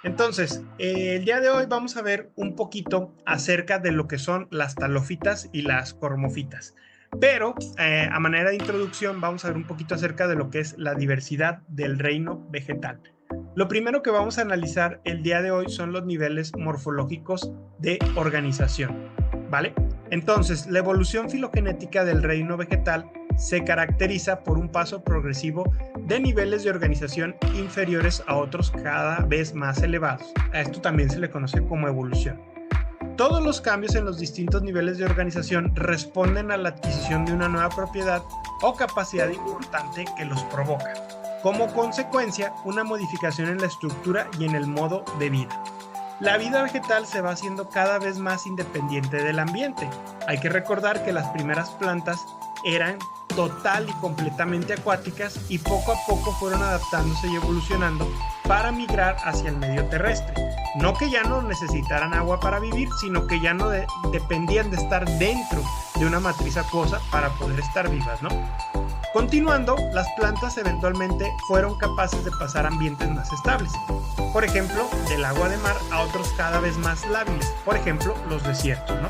Entonces, el día de hoy vamos a ver un poquito acerca de lo que son las talofitas y las cormofitas. Pero a manera de introducción vamos a ver un poquito acerca de lo que es la diversidad del reino vegetal. Lo primero que vamos a analizar el día de hoy son los niveles morfológicos de organización, ¿vale? Entonces, la evolución filogenética del reino vegetal se caracteriza por un paso progresivo de niveles de organización inferiores a otros cada vez más elevados. A esto también se le conoce como evolución. Todos los cambios en los distintos niveles de organización responden a la adquisición de una nueva propiedad o capacidad importante que los provoca. Como consecuencia, una modificación en la estructura y en el modo de vida. La vida vegetal se va haciendo cada vez más independiente del ambiente. Hay que recordar que las primeras plantas eran total y completamente acuáticas y poco a poco fueron adaptándose y evolucionando para migrar hacia el medio terrestre. No que ya no necesitaran agua para vivir, sino que ya no dependían de estar dentro de una matriz acuosa para poder estar vivas, ¿no? Continuando, las plantas eventualmente fueron capaces de pasar a ambientes más estables. Por ejemplo, del agua de mar a otros cada vez más lábiles, por ejemplo, los desiertos, ¿no?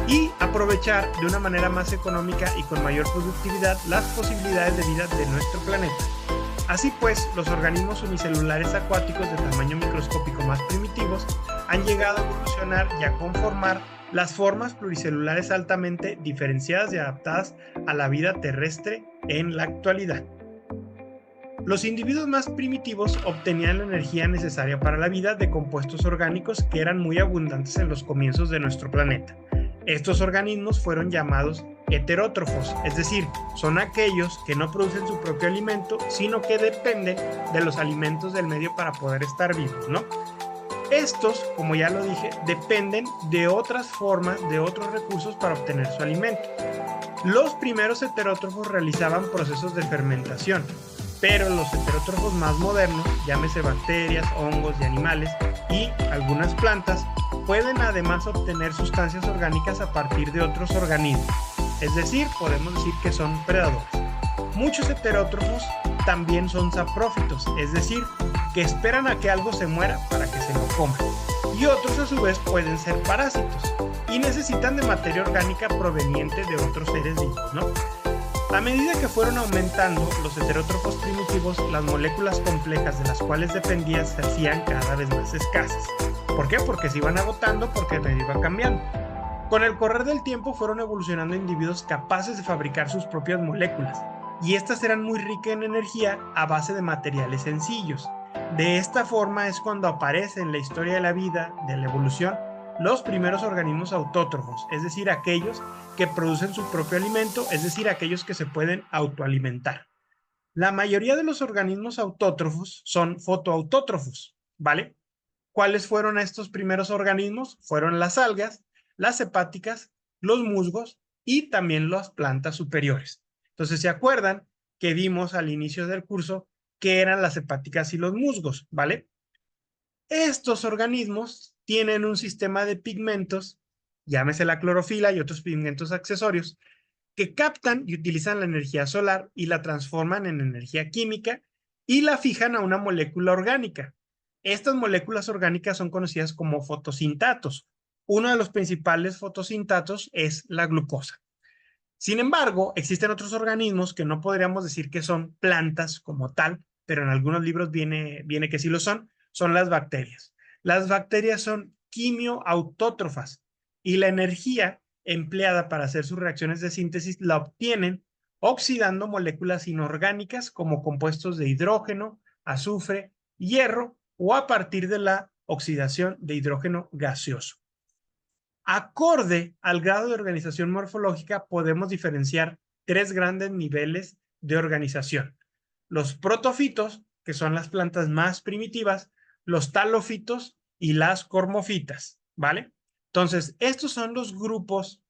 Y aprovechar de una manera más económica y con mayor productividad las posibilidades de vida de nuestro planeta. Así pues, los organismos unicelulares acuáticos de tamaño microscópico más primitivos han llegado a evolucionar y a conformar las formas pluricelulares altamente diferenciadas y adaptadas a la vida terrestre en la actualidad. Los individuos más primitivos obtenían la energía necesaria para la vida de compuestos orgánicos que eran muy abundantes en los comienzos de nuestro planeta. Estos organismos fueron llamados heterótrofos, es decir, son aquellos que no producen su propio alimento, sino que dependen de los alimentos del medio para poder estar vivos, ¿no? Estos, como ya lo dije, dependen de otras formas, de otros recursos para obtener su alimento. Los primeros heterótrofos realizaban procesos de fermentación, pero los heterótrofos más modernos, llámese bacterias, hongos y animales, y algunas plantas, pueden además obtener sustancias orgánicas a partir de otros organismos. Es decir, podemos decir que son predadores. Muchos heterótrofos también son saprófitos, es decir, que esperan a que algo se muera para que se lo coman. Y otros a su vez pueden ser parásitos y necesitan de materia orgánica proveniente de otros seres vivos, ¿no? A medida que fueron aumentando los heterótrofos primitivos, las moléculas complejas de las cuales dependían se hacían cada vez más escasas. ¿Por qué? Porque se iban agotando, porque el medio iba cambiando. Con el correr del tiempo fueron evolucionando individuos capaces de fabricar sus propias moléculas, y estas eran muy ricas en energía a base de materiales sencillos. De esta forma es cuando aparece en la historia de la vida, de la evolución, los primeros organismos autótrofos, es decir, aquellos que producen su propio alimento, es decir, aquellos que se pueden autoalimentar. La mayoría de los organismos autótrofos son fotoautótrofos, ¿vale? ¿Cuáles fueron estos primeros organismos? Fueron las algas, las hepáticas, los musgos y también las plantas superiores. Entonces, ¿se acuerdan que vimos al inicio del curso qué eran las hepáticas y los musgos, ¿vale? Estos organismos tienen un sistema de pigmentos, llámese la clorofila y otros pigmentos accesorios, que captan y utilizan la energía solar y la transforman en energía química y la fijan a una molécula orgánica. Estas moléculas orgánicas son conocidas como fotosintatos. Uno de los principales fotosintatos es la glucosa. Sin embargo, existen otros organismos que no podríamos decir que son plantas como tal, pero en algunos libros viene que sí lo son las bacterias. Las bacterias son quimioautótrofas y la energía empleada para hacer sus reacciones de síntesis la obtienen oxidando moléculas inorgánicas como compuestos de hidrógeno, azufre, hierro o a partir de la oxidación de hidrógeno gaseoso. Acorde al grado de organización morfológica, podemos diferenciar tres grandes niveles de organización. Los protofitos, que son las plantas más primitivas, los talofitos y las cormofitas, ¿vale? Entonces, estos son los grupos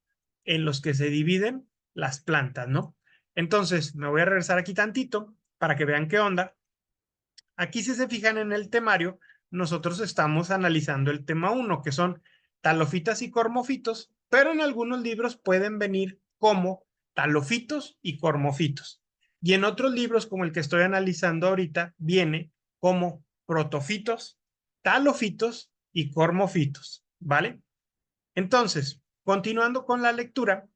en los que se dividen las plantas, ¿no? Entonces, me voy a regresar aquí tantito para que vean qué onda. Aquí, si se fijan en el temario, nosotros estamos analizando el tema 1, que son talofitas y cormofitos, pero en algunos libros pueden venir como talofitos y cormofitos. Y en otros libros, como el que estoy analizando ahorita, viene como protofitos talofitos y cormofitos, ¿vale? Entonces, continuando con la lectura,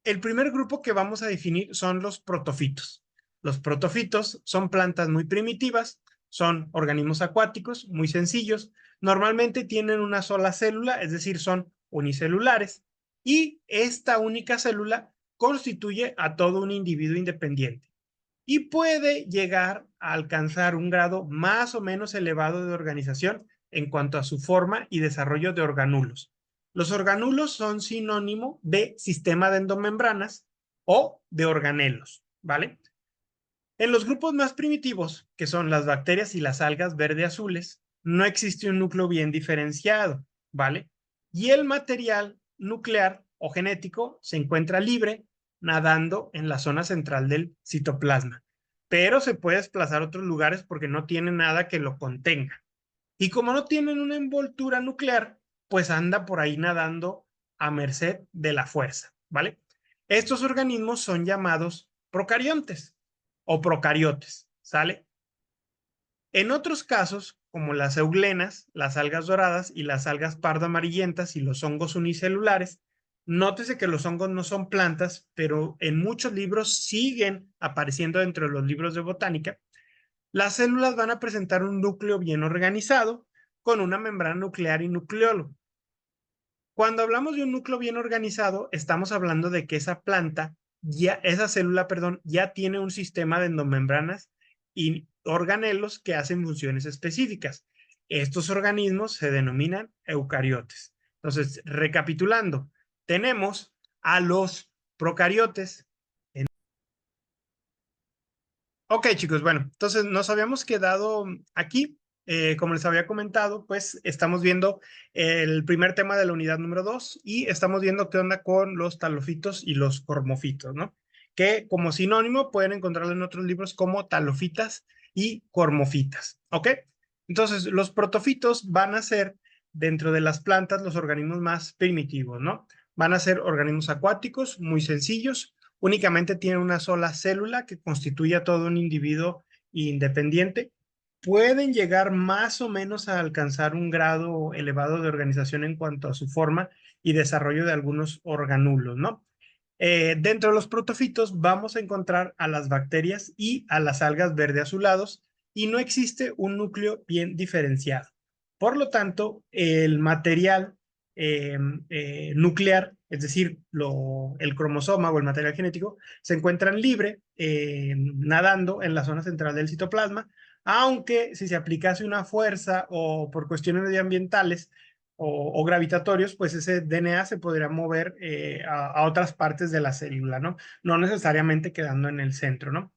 el primer grupo que vamos a definir son los protofitos. Los protofitos son plantas muy primitivas, son organismos acuáticos muy sencillos, normalmente tienen una sola célula, es decir, son unicelulares, y esta única célula constituye a todo un individuo independiente y puede llegar a alcanzar un grado más o menos elevado de organización en cuanto a su forma y desarrollo de organulos. Los organulos son sinónimo de sistema de endomembranas o de organelos, ¿vale? En los grupos más primitivos, que son las bacterias y las algas verde-azules, no existe un núcleo bien diferenciado, ¿vale? Y el material nuclear o genético se encuentra libre nadando en la zona central del citoplasma, pero se puede desplazar a otros lugares porque no tiene nada que lo contenga. Y como no tienen una envoltura nuclear, pues anda por ahí nadando a merced de la fuerza, ¿vale? Estos organismos son llamados procariontes o procariotes, ¿sale? En otros casos, como las euglenas, las algas doradas y las algas pardo amarillentas y los hongos unicelulares, nótese que los hongos no son plantas, pero en muchos libros siguen apareciendo dentro de los libros de botánica. Las células van a presentar un núcleo bien organizado con una membrana nuclear y nucleolo. Cuando hablamos de un núcleo bien organizado, estamos hablando de que esa planta, esa célula, perdón, ya tiene un sistema de endomembranas y organelos que hacen funciones específicas. Estos organismos se denominan eucariotes. Entonces, recapitulando, tenemos a los procariotes. Ok, chicos, bueno, entonces nos habíamos quedado aquí. Como les había comentado, pues estamos viendo el primer tema de la unidad número 2 y estamos viendo qué onda con los talofitos y los cormofitos, ¿no? Que como sinónimo pueden encontrarlo en otros libros como talofitas y cormofitas, ¿ok? Entonces, los protofitos van a ser dentro de las plantas los organismos más primitivos, ¿no? Van a ser organismos acuáticos muy sencillos, únicamente tienen una sola célula que constituye a todo un individuo independiente, pueden llegar más o menos a alcanzar un grado elevado de organización en cuanto a su forma y desarrollo de algunos organulos, ¿no? Dentro de los protofitos vamos a encontrar a las bacterias y a las algas verde azulados y no existe un núcleo bien diferenciado. Por lo tanto, el material nuclear, es decir, el cromosoma o el material genético, se encuentran libre nadando en la zona central del citoplasma, aunque si se aplicase una fuerza o por cuestiones medioambientales o gravitatorios, pues ese DNA se podría mover a otras partes de la célula, ¿no? No necesariamente quedando en el centro, ¿no?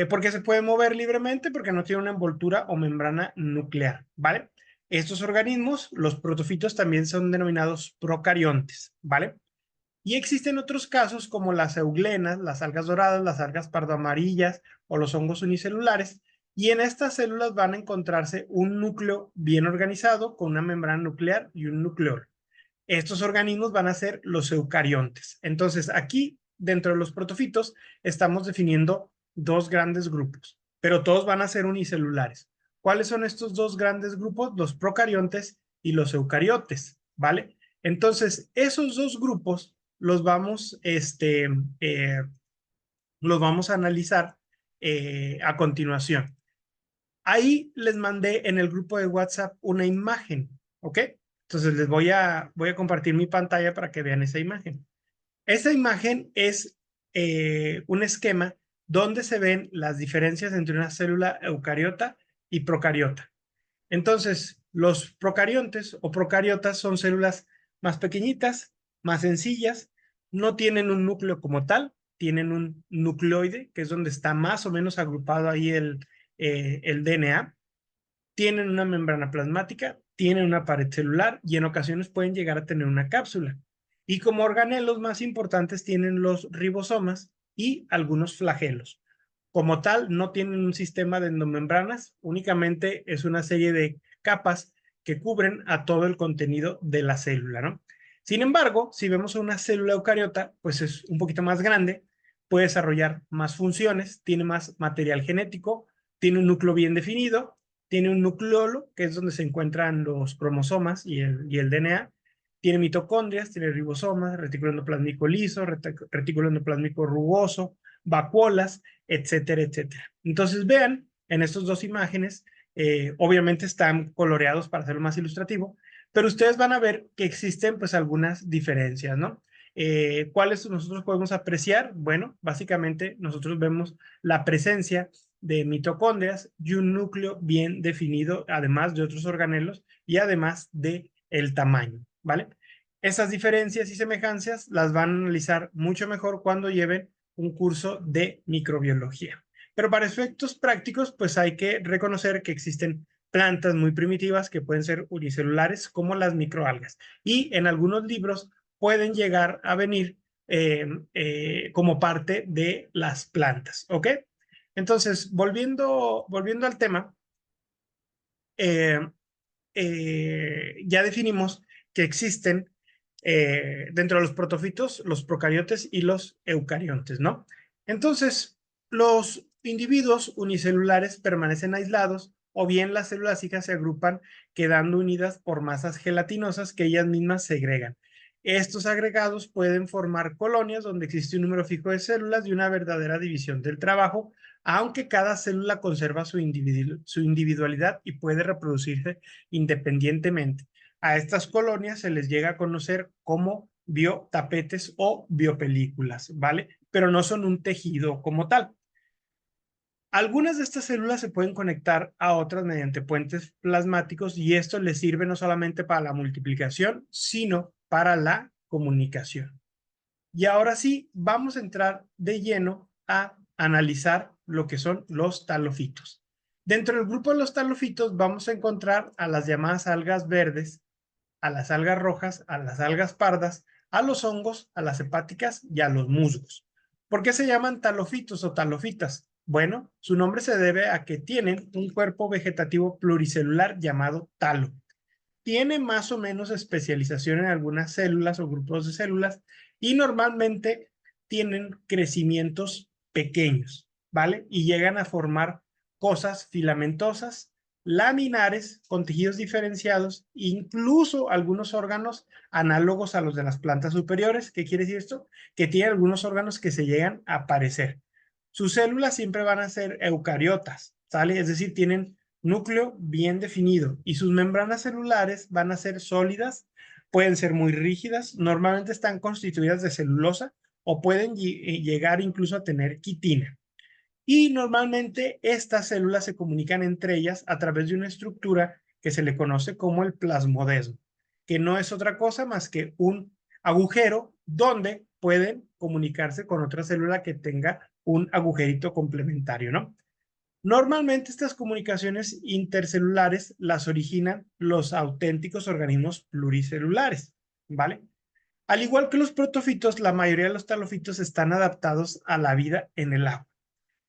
Porque se puede mover libremente porque no tiene una envoltura o membrana nuclear, ¿vale? Estos organismos, los protofitos, también son denominados procariontes, ¿vale? Y existen otros casos como las euglenas, las algas doradas, las algas pardoamarillas o los hongos unicelulares. Y en estas células van a encontrarse un núcleo bien organizado con una membrana nuclear y un nucleolo. Estos organismos van a ser los eucariontes. Entonces, aquí, dentro de los protofitos, estamos definiendo dos grandes grupos, pero todos van a ser unicelulares. ¿Cuáles son estos dos grandes grupos? Los procariontes y los eucariotes, ¿vale? Entonces, esos dos grupos eh, los vamos a analizar a continuación. Ahí les mandé en el grupo de WhatsApp una imagen, ¿ok? Entonces voy a compartir mi pantalla para que vean esa imagen. Esa imagen es un esquema donde se ven las diferencias entre una célula eucariota y procariota. Entonces, los procariontes o procariotas son células más pequeñitas, más sencillas, no tienen un núcleo como tal, tienen un nucleoide, que es donde está más o menos agrupado ahí el DNA, tienen una membrana plasmática, tienen una pared celular y en ocasiones pueden llegar a tener una cápsula. Y como organelos más importantes tienen los ribosomas y algunos flagelos. Como tal, no tienen un sistema de endomembranas, únicamente es una serie de capas que cubren a todo el contenido de la célula, ¿no? Sin embargo, si vemos una célula eucariota, pues es un poquito más grande, puede desarrollar más funciones, tiene más material genético, tiene un núcleo bien definido, tiene un nucleolo, que es donde se encuentran los cromosomas y el DNA, tiene mitocondrias, tiene ribosomas, retículo endoplásmico liso, retículo endoplásmico rugoso, vacuolas, etcétera, etcétera. Entonces vean en estas dos imágenes, obviamente están coloreados para hacerlo más ilustrativo, pero ustedes van a ver que existen pues algunas diferencias, ¿no? ¿Cuáles nosotros podemos apreciar? Bueno, básicamente nosotros vemos la presencia de mitocondrias y un núcleo bien definido, además de otros organelos y además de el tamaño, ¿vale? Esas diferencias y semejanzas las van a analizar mucho mejor cuando lleven un curso de microbiología. Pero para efectos prácticos, pues hay que reconocer que existen plantas muy primitivas que pueden ser unicelulares como las microalgas y en algunos libros pueden llegar a venir como parte de las plantas, ¿ok? Entonces, volviendo al tema, eh, ya definimos que existen dentro de los protofitos los procariotes y los eucariontes, ¿no? Entonces, los individuos unicelulares permanecen aislados o bien las células hijas se agrupan quedando unidas por masas gelatinosas que ellas mismas segregan. Estos agregados pueden formar colonias donde existe un número fijo de células y una verdadera división del trabajo, aunque cada célula conserva su individualidad y puede reproducirse independientemente. A estas colonias se les llega a conocer como biotapetes o biopelículas, ¿vale? Pero no son un tejido como tal. Algunas de estas células se pueden conectar a otras mediante puentes plasmáticos y esto les sirve no solamente para la multiplicación, sino para la comunicación. Y ahora sí, vamos a entrar de lleno a analizar lo que son los talofitos. Dentro del grupo de los talofitos vamos a encontrar a las llamadas algas verdes, a las algas rojas, a las algas pardas, a los hongos, a las hepáticas y a los musgos. ¿Por qué se llaman talofitos o talofitas? Bueno, su nombre se debe a que tienen un cuerpo vegetativo pluricelular llamado talo. Tiene más o menos especialización en algunas células o grupos de células y normalmente tienen crecimientos pequeños, ¿vale? Y llegan a formar cosas filamentosas, laminares, con tejidos diferenciados, incluso algunos órganos análogos a los de las plantas superiores. ¿Qué quiere decir esto? Que tiene algunos órganos que se llegan a parecer. Sus células siempre van a ser eucariotas, ¿sale? Es decir, tienen núcleo bien definido y sus membranas celulares van a ser sólidas, pueden ser muy rígidas, normalmente están constituidas de celulosa o pueden llegar incluso a tener quitina. Y normalmente estas células se comunican entre ellas a través de una estructura que se le conoce como el plasmodesmo, que no es otra cosa más que un agujero donde pueden comunicarse con otra célula que tenga un agujerito complementario, ¿no? Normalmente estas comunicaciones intercelulares las originan los auténticos organismos pluricelulares, ¿vale? Al igual que los protofitos, la mayoría de los talofitos están adaptados a la vida en el agua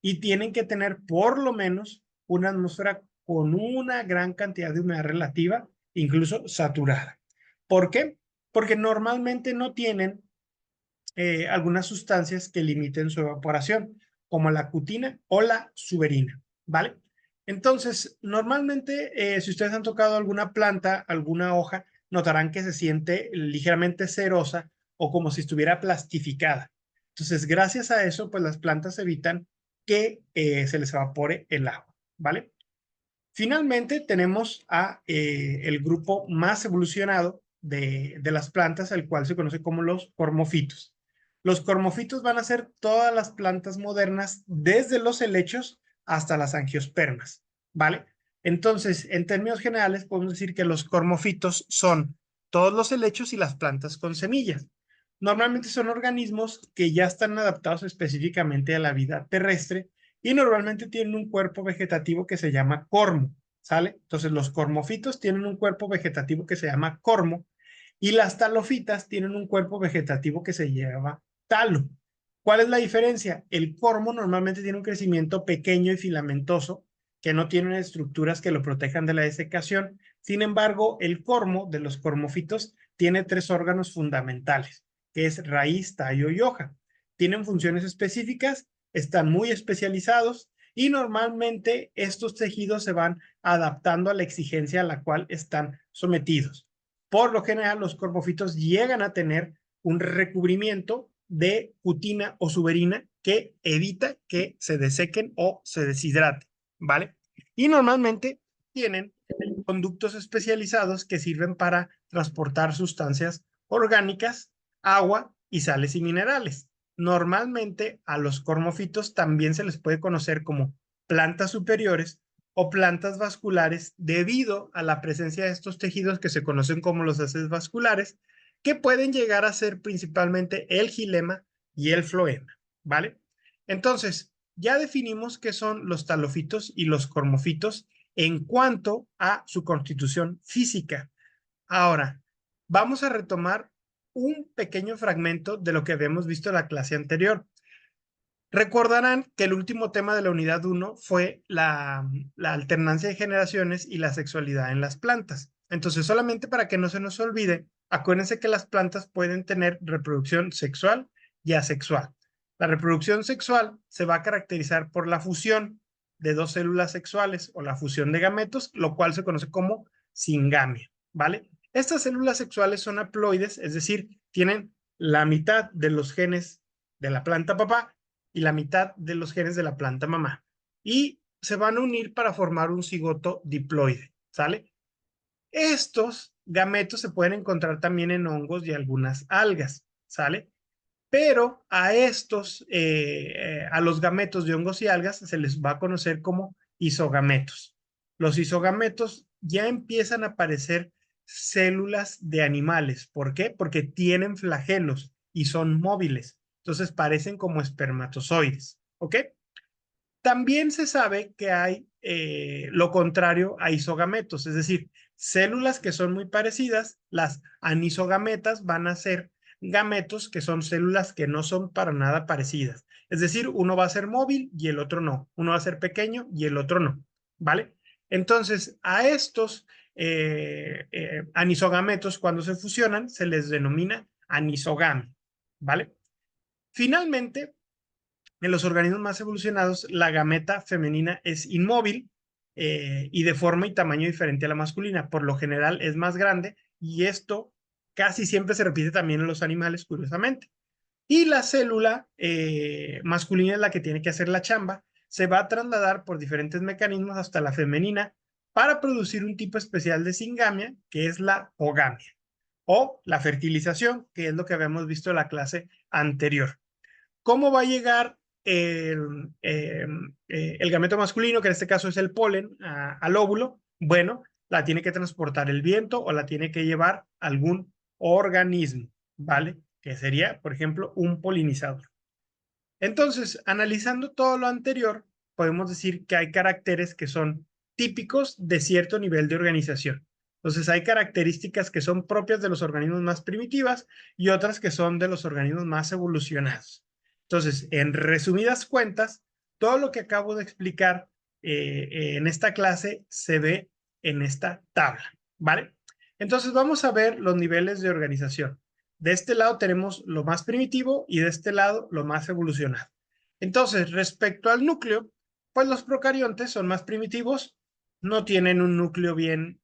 y tienen que tener por lo menos una atmósfera con una gran cantidad de humedad relativa, incluso saturada. ¿Por qué? Porque normalmente no tienen algunas sustancias que limiten su evaporación, como la cutina o la suberina, ¿vale? Entonces, normalmente, si ustedes han tocado alguna planta, alguna hoja, notarán que se siente ligeramente cerosa o como si estuviera plastificada. Entonces, gracias a eso, pues las plantas evitan que se les evapore el agua, ¿vale? Finalmente, tenemos a el grupo más evolucionado de las plantas, el cual se conoce como los cormofitos. Los cormofitos van a ser todas las plantas modernas, desde los helechos hasta las angiospermas, ¿vale? Entonces, en términos generales, podemos decir que los cormofitos son todos los helechos y las plantas con semillas. Normalmente son organismos que ya están adaptados específicamente a la vida terrestre y normalmente tienen un cuerpo vegetativo que se llama cormo, ¿sale? Entonces los cormofitos tienen un cuerpo vegetativo que se llama cormo y las talofitas tienen un cuerpo vegetativo que se llama talo. ¿Cuál es la diferencia? El cormo normalmente tiene un crecimiento pequeño y filamentoso que no tiene estructuras que lo protejan de la desecación. Sin embargo, el cormo de los cormofitos tiene tres órganos fundamentales, que es raíz, tallo y hoja. tienen funciones específicas, están muy especializados y normalmente estos tejidos se van adaptando a la exigencia a la cual están sometidos. Por lo general, los cormofitos llegan a tener un recubrimiento de cutina o suberina que evita que se desequen o se deshidraten, ¿vale? Y normalmente tienen conductos especializados que sirven para transportar sustancias orgánicas, agua y sales y minerales. Normalmente a los cormofitos también se les puede conocer como plantas superiores o plantas vasculares debido a la presencia de estos tejidos que se conocen como los haces vasculares, que pueden llegar a ser principalmente el xilema y el floema, ¿vale? Entonces, ya definimos qué son los talofitos y los cormofitos en cuanto a su constitución física. Ahora, vamos a retomar un pequeño fragmento de lo que habíamos visto en la clase anterior. Recordarán que el último tema de la unidad 1 fue la alternancia de generaciones y la sexualidad en las plantas. Entonces, solamente para que no se nos olvide, acuérdense que las plantas pueden tener reproducción sexual y asexual. La reproducción sexual se va a caracterizar por la fusión de dos células sexuales o la fusión de gametos, lo cual se conoce como singamia, ¿vale? Estas células sexuales son haploides, es decir, tienen la mitad de los genes de la planta papá y la mitad de los genes de la planta mamá. Y se van a unir para formar un cigoto diploide, ¿sale? Estos gametos se pueden encontrar también en hongos y algunas algas, ¿sale? Pero a los gametos de hongos y algas se les va a conocer como isogametos. Los isogametos ya empiezan a aparecer células de animales. ¿Por qué? Porque tienen flagelos y son móviles. Entonces parecen como espermatozoides. ¿Ok? También se sabe que hay lo contrario a isogametos, es decir, células que son muy parecidas, las anisogametas van a ser gametos que son células que no son para nada parecidas. Es decir, uno va a ser móvil y el otro no. Uno va a ser pequeño y el otro no. ¿Vale? Entonces, a estos anisogametos, cuando se fusionan, se les denomina anisogame. ¿Vale? Finalmente, en los organismos más evolucionados, la gameta femenina es inmóvil y de forma y tamaño diferente a la masculina. Por lo general es más grande y esto casi siempre se repite también en los animales, curiosamente. Y la célula masculina es la que tiene que hacer la chamba. Se va a trasladar por diferentes mecanismos hasta la femenina para producir un tipo especial de singamia, que es la pogamia, o la fertilización, que es lo que habíamos visto en la clase anterior. ¿Cómo va a llegar el gameto masculino, que en este caso es el polen, al óvulo? Bueno, la tiene que transportar el viento o la tiene que llevar algún organismo, ¿vale? Que sería, por ejemplo, un polinizador. Entonces, analizando todo lo anterior, podemos decir que hay caracteres que son típicos de cierto nivel de organización. Entonces, hay características que son propias de los organismos más primitivas y otras que son de los organismos más evolucionados. Entonces, en resumidas cuentas, todo lo que acabo de explicar en esta clase se ve en esta tabla, ¿vale? Entonces, vamos a ver los niveles de organización. De este lado tenemos lo más primitivo y de este lado lo más evolucionado. Entonces, respecto al núcleo, pues los procariontes son más primitivos, no tienen un núcleo bien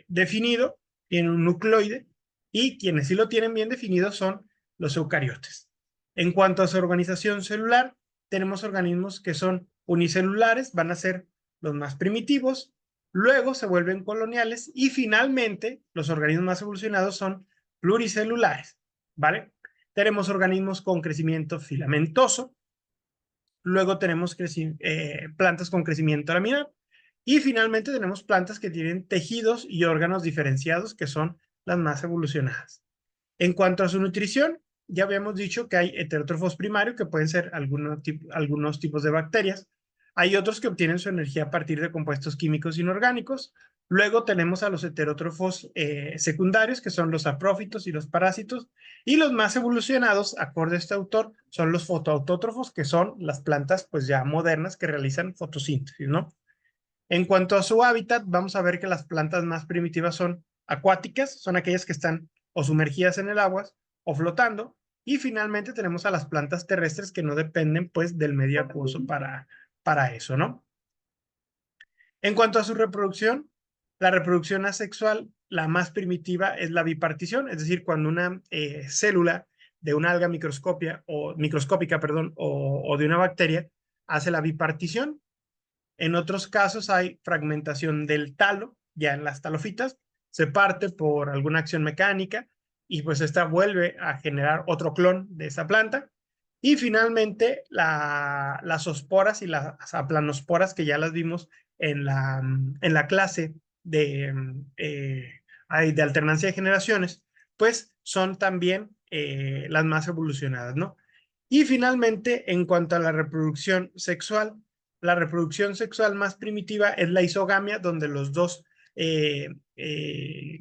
definido, tienen un nucleoide, y quienes sí lo tienen bien definido son los eucariotes. En cuanto a su organización celular, tenemos organismos que son unicelulares, van a ser los más primitivos, luego se vuelven coloniales y finalmente los organismos más evolucionados son pluricelulares, ¿vale? Tenemos organismos con crecimiento filamentoso, luego tenemos plantas con crecimiento laminar y finalmente tenemos plantas que tienen tejidos y órganos diferenciados que son las más evolucionadas. En cuanto a su nutrición, ya habíamos dicho que hay heterótrofos primarios que pueden ser algunos tipos de bacterias. Hay otros que obtienen su energía a partir de compuestos químicos inorgánicos. Luego tenemos a los heterótrofos secundarios, que son los saprófitos y los parásitos. Y los más evolucionados, acorde a este autor, son los fotoautótrofos, que son las plantas pues ya modernas que realizan fotosíntesis, ¿no? En cuanto a su hábitat, vamos a ver que las plantas más primitivas son acuáticas, son aquellas que están o sumergidas en el agua o flotando. Y finalmente tenemos a las plantas terrestres que no dependen pues del medio acuoso para eso, ¿no? En cuanto a su reproducción, la reproducción asexual, la más primitiva es la bipartición, es decir, cuando una célula de una alga microscópica, perdón, o de una bacteria hace la bipartición. En otros casos hay fragmentación del talo, ya en las talofitas, se parte por alguna acción mecánica y pues esta vuelve a generar otro clon de esa planta. Y finalmente las osporas y las aplanosporas, que ya las vimos en la clase de alternancia de generaciones, pues son también las más evolucionadas, ¿no? Y finalmente, en cuanto a la reproducción sexual más primitiva es la isogamia, donde los dos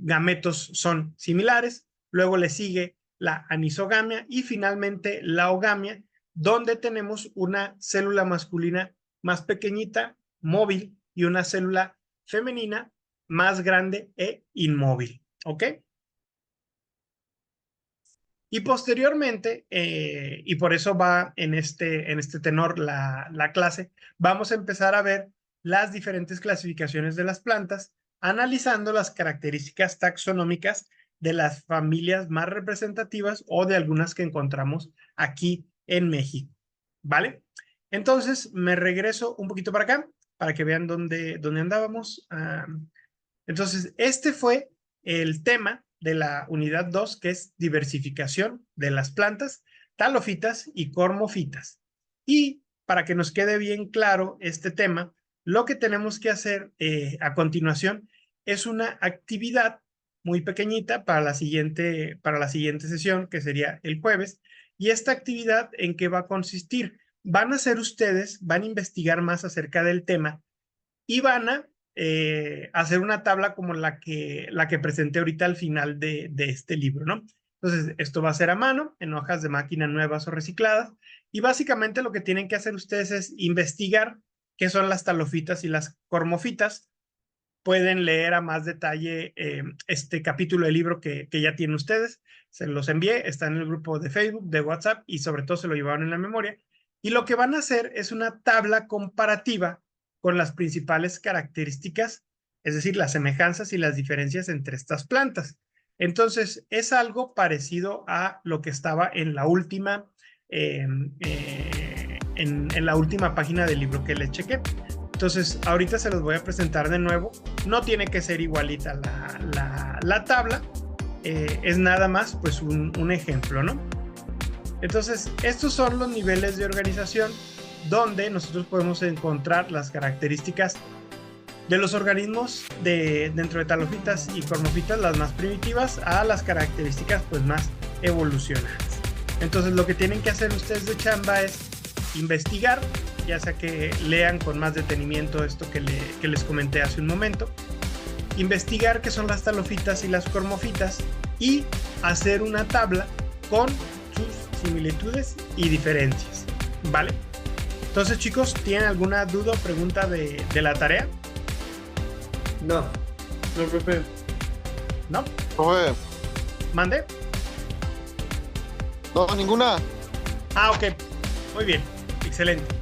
gametos son similares. Luego le sigue la anisogamia y finalmente la ogamia, donde tenemos una célula masculina más pequeñita, móvil, y una célula femenina más grande e inmóvil. ¿Ok? Y posteriormente, y por eso va en este tenor la clase, vamos a empezar a ver las diferentes clasificaciones de las plantas, analizando las características taxonómicas de las familias más representativas o de algunas que encontramos aquí en México. ¿Vale? Entonces, me regreso un poquito para acá, para que vean dónde andábamos. Entonces, este fue el tema de la unidad 2, que es diversificación de las plantas, talofitas y cormofitas. Y para que nos quede bien claro este tema, lo que tenemos que hacer a continuación es una actividad muy pequeñita para la siguiente sesión, que sería el jueves. Y esta actividad, ¿en qué va a consistir? Van a investigar más acerca del tema y van a hacer una tabla como la que presenté ahorita al final de este libro, ¿no? Entonces, esto va a ser a mano, en hojas de máquina nuevas o recicladas, y básicamente lo que tienen que hacer ustedes es investigar qué son las talofitas y las cormofitas. Pueden leer a más detalle este capítulo del libro que ya tienen ustedes. Se los envié, está en el grupo de Facebook, de WhatsApp, y sobre todo se lo llevaron en la memoria. Y lo que van a hacer es una tabla comparativa con las principales características, es decir, las semejanzas y las diferencias entre estas plantas. Entonces, es algo parecido a lo que estaba en la última, en la última página del libro que les chequé. Entonces, ahorita se los voy a presentar de nuevo. No tiene que ser igualita la tabla. Es nada más, pues, un ejemplo, ¿no? Entonces, estos son los niveles de organización donde nosotros podemos encontrar las características de los organismos dentro de talofitas y cormofitas, las más primitivas, a las características pues más evolucionadas. Entonces, lo que tienen que hacer ustedes de chamba es investigar, ya sea que lean con más detenimiento esto que les comenté hace un momento, investigar qué son las talofitas y las cormofitas y hacer una tabla con sus similitudes y diferencias, ¿vale? Entonces, chicos, ¿tienen alguna duda o pregunta de la tarea? No, profe. ¿No? Profe, ¿Mande? no, ninguna. Ah, ok. Muy bien. Excelente.